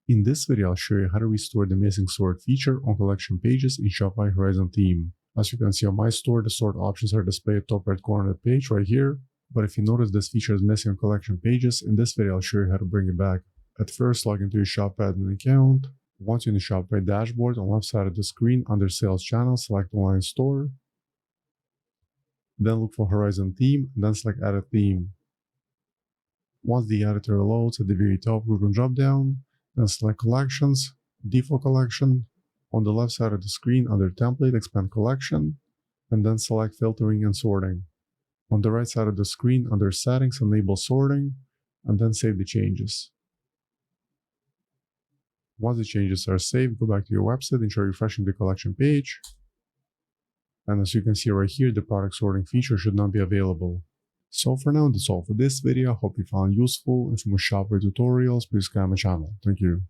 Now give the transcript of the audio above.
In this video, I'll show you how to restore the missing sort feature on collection pages in Shopify Horizon theme. As you can see on my store, the sort options are displayed top right corner of the page right here. But if you notice this feature is missing on collection pages, in this video I'll show you how to bring it back. At first, log into your Shopify admin account. Once you're in the Shopify dashboard, on the left side of the screen under Sales Channel, select Online Store. Then look for Horizon theme, and then select Add a theme. Once the editor loads, at the very top, click on dropdown. Then select Collections, Default Collection. On the left side of the screen, under Template, expand Collection, and then select Filtering and Sorting. On the right side of the screen, under Settings, enable Sorting, and then save the changes. Once the changes are saved, go back to your website and try refreshing the collection page. And as you can see right here, the product sorting feature should not be available. So for now, that's all for this video. I hope you found it useful, and for more Shopify tutorials, please subscribe my channel. Thank you.